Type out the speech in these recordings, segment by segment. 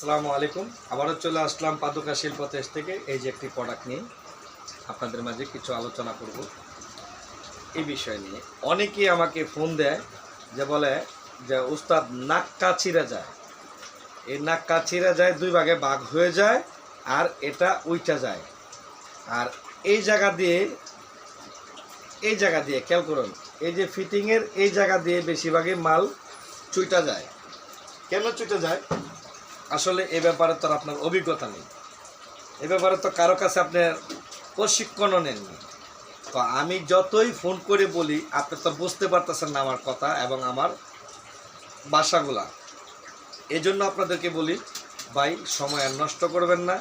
আসসালামু আলাইকুম। আবারও চলে আসলাম পাদুকা শিল্পতেশ থেকে। এই যে একটি প্রোডাক্ট নিয়ে আপনাদের মাঝে কিছু আলোচনা করব এই বিষয় নিয়ে। অনেকেই আমাকে ফোন দেয় যে বলে যে উস্তাদ নাক্কা ছিঁড়ে যায়, এই নাক্কা ছিঁড়ে যায়, দুই ভাগে ভাগ হয়ে যায় আর এটা উইটা যায়। আর এই জায়গা দিয়ে খেয়াল করুন, এই যে ফিটিংয়ের এই জায়গা দিয়ে বেশিরভাগই মাল চুইটা যায়। কেন চুইটা যায়? আসলে এ ব্যাপারে তো আপনার অভিজ্ঞতা নেই, এ ব্যাপারে তো কারো কাছে আপনার প্রশিক্ষণও নেননি। তো আমি যতই ফোন করে বলি আপনি তো বুঝতে পারতেছেন না আমার কথা এবং আমার বাসাগুলা। এই জন্য আপনাদেরকে বলি, ভাই সময় আর নষ্ট করবেন না,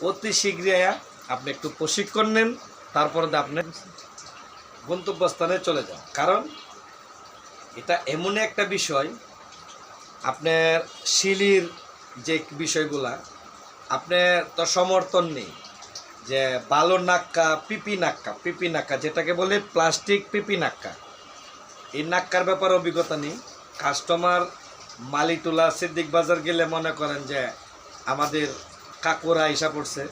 অতি শীঘ্রই আপনি একটু প্রশিক্ষণ নেন, তারপরে আপনি গন্তব্যস্থানে চলে যান। কারণ এটা এমন একটা বিষয়, আপনার শিলির যে বিষয়গুলা আপনার তো সমর্থন নেই যে ভালো নাক্কা পিপি নাক্কা যেটাকে বলে প্লাস্টিক পিপি নাক্কা, এই নাক্কার ব্যাপারে অভিজ্ঞতা নেই। কাস্টমার মালিটুলা সিদ্দিক বাজার গেলে মনে করেন যে আমাদের কাকুরা হিসাব পড়ছে,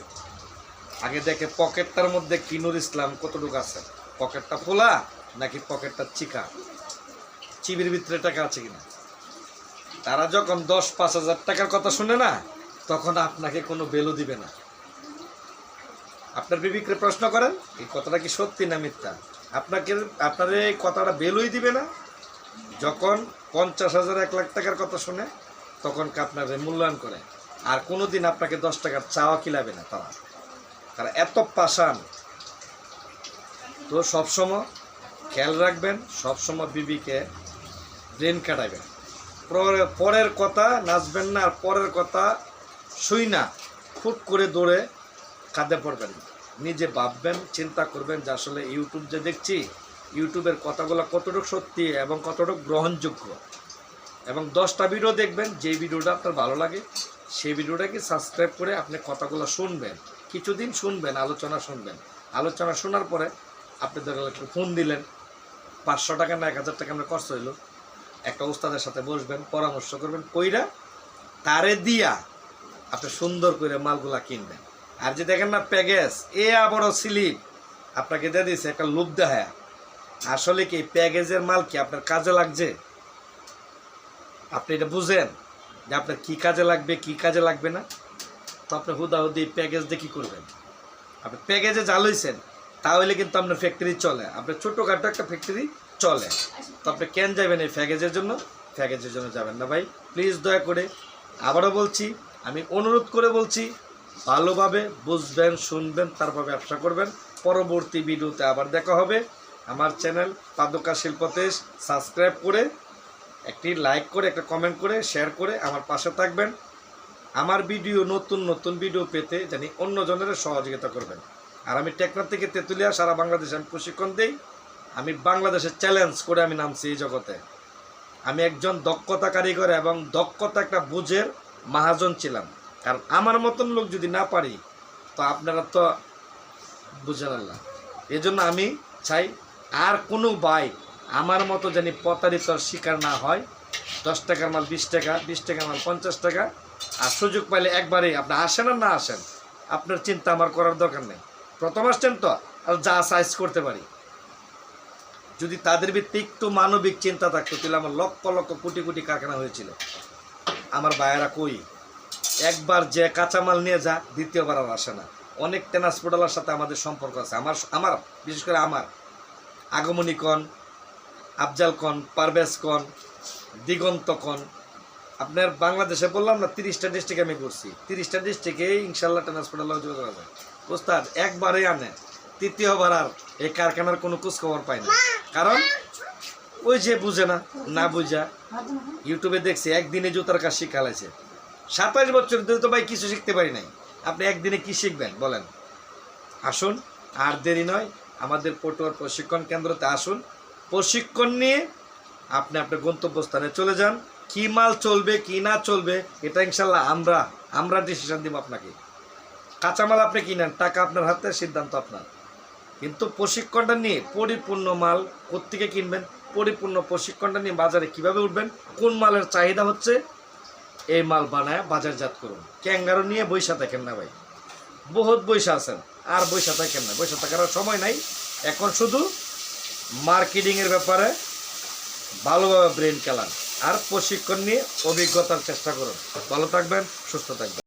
আগে দেখে পকেটটার মধ্যে কিনুর ইসলাম কতটুকু আছে, পকেটটা খোলা নাকি পকেটটা চিকা, চিবির ভিতরে টাকা আছে কিনা। তারা যখন 10-5 হাজার টাকার কথা শুনে না, তখন আপনাকে কোনো ভ্যালু দিবে না। আপনার বিবেককে প্রশ্ন করেন এই কথাটা কি সত্যি না মিথ্যা, আপনার এই কথাটা ভ্যালুই দিবে না। যখন 50,000 1 লাখ টাকার কথা শুনে তখন আপনার মূল্যায়ন করে, আর কোনো দিন আপনাকে 10 টাকার চাওয়া খিলাবে না তারা এত পাষাণ। তো সবসময় খেয়াল রাখবেন, সবসময় বিবিকে ব্রেন কাটাইবেন, পরের কথা নাচবেন না, আর পরের কথা শুই না ফুট করে দৌড়ে কাঁদে পড়বেন। নিজে ভাববেন, চিন্তা করবেন যে আসলে ইউটিউব যে দেখছি, ইউটিউবের কথাগুলো কতটুকু সত্যি এবং কতটুকু গ্রহণযোগ্য। এবং 10টা ভিডিও দেখবেন, যে ভিডিওটা আপনার ভালো লাগে সেই ভিডিওটাকে সাবস্ক্রাইব করে আপনি কথাগুলো শুনবেন, কিছুদিন শুনবেন, আলোচনা শোনার পরে আপনি ধরেন একটু ফোন দিলেন, 500 টাকা না 1000 টাকা আমরা খরচ হইলো, একটা উস্তাদের সাথে বসবেন, পরামর্শ করবেন, কইরা তারে দিয়া আপনি সুন্দর করে মালগুলা কিনবেন। আর যে দেখেন না প্যাকেজ এ আবারও স্লিপ আপনাকে দিয়ে দিয়েছে একটা লোভ দেখায়, আসলে কি প্যাকেজের মাল কি আপনার কাজে লাগছে? আপনি এটা বুঝেন যে আপনার কি কাজে লাগবে কি কাজে লাগবে না? তো আপনি হুদাহুদি প্যাকেজ দিয়ে কী করবেন? আপনি প্যাকেজে যা লইছেন তাহলে কিন্তু আপনার ফ্যাক্টরি চলে, আপনার ছোটোখাটো একটা ফ্যাক্টরি চলে। তো আপনি কেন যাবেন এই প্যাকেজের জন্য? প্যাকেজের জন্য যাবেন না ভাই, প্লিজ দয়া করে। আবারও বলছি, আমি অনুরোধ করে বলছি, ভালোভাবে বুঝবেন, শুনবেন, তারপর ব্যবসা করবেন। পরবর্তী ভিডিওতে আবার দেখা হবে। আমার চ্যানেল পাদুকা শিল্পতেশ সাবস্ক্রাইব করে, একটি লাইক করে, একটা কমেন্ট করে, শেয়ার করে আমার পাশে থাকবেন। আমার ভিডিও নতুন ভিডিও পেতে জানি অন্যজনের সহযোগিতা করবেন। আর আমি টেকনাফ থেকে তেঁতুলিয়া সারা বাংলাদেশে আমি প্রশিক্ষণ দিই। আমি বাংলাদেশের চ্যালেঞ্জ করে আমি নামছি এই জগতে। আমি একজন দক্ষতা কারিগর এবং দক্ষতা একটা বুঝের মহাজন ছিলাম। কারণ আমার মতন লোক যদি না পারি তো আপনারা তো বুঝেন আল্লাহ। এই জন্য আমি চাই আর কোনো ভাই আমার মতো জানি প্রতারিতর শিকার না হয়। 10 টাকার মাল 20 টাকা, 20 টাকার মাল 50 টাকা, আর সুযোগ পাইলে একবারেই আপনি আসেন আর না আসেন আপনার চিন্তা আমার করার দরকার নেই। প্রথম আসছেন তো আর যা সাইজ করতে পারি। যদি তাদের ভিত্তি একটু মানবিক চিন্তা থাকতো তাহলে আমার লক্ষ লক্ষ কোটি কোটি কারখানা হয়েছিল। আমার ভাইয়েরা কই একবার যে কাঁচামাল নিয়ে যা দ্বিতীয়বার আর আসে না। অনেক ট্রান্সপোর্টারের সাথে আমাদের সম্পর্ক আছে। আমার বিশেষ করে আমার আগমনী কন, আফজাল কন, পারভেজ কন, দিগন্ত কন, আপনার বাংলাদেশে বললাম না 30টা ডিস্ট্রিক্ট আমি করছি, 30টা ডিস্ট্রিক্টে ইনশাল্লাহ ট্রান্সপোর্টার যোগাযোগ করা যায়। ওস্তাদ একবারেই আনে, তৃতীয়বার আর এই কারখানার কোনো খোঁজখবর পায় না। কারণ ওই যে বুঝে না বুঝা ইউটিউবে দেখছি একদিনে জুতার কাজ শিখালাইছে। 27 বছর ধরে তো ভাই কিছু শিখতে পারি নাই, আপনি একদিনে কি শিখবেন বলেন? আসুন, আর দেরি নয়, আমাদের পটুয়ার প্রশিক্ষণ কেন্দ্রতে আসুন, প্রশিক্ষণ নিয়ে আপনি আপনার গন্তব্যস্থানে চলে যান। কি মাল চলবে কি না চলবে এটা ইনশাল্লাহ আমরা ডিসিশন দিব আপনাকে। কাঁচামাল আপনি কিনেন, টাকা আপনার হাতে, সিদ্ধান্ত আপনার। কিন্তু প্রশিক্ষণটা নিয়ে পরিপূর্ণ মাল কোত্থেকে কিনবেন, পরিপূর্ণ প্রশিক্ষণটা নিয়ে বাজারে কিভাবে উঠবেন, কোন মালের চাহিদা হচ্ছে এই মাল বানায় বাজারজাত করুন। ক্যাঙ্গারু নিয়ে বৈশা থাকেন না ভাই, বহুত বৈশা আছেন, আর বৈশা থাকেন না, বৈশা থাকার আর সময় নাই। এখন শুধু মার্কেটিংয়ের ব্যাপারে ভালোভাবে ব্রেন খেলান আর প্রশিক্ষণ নিয়ে অভিজ্ঞতার চেষ্টা করুন। ভালো থাকবেন, সুস্থ থাকবেন।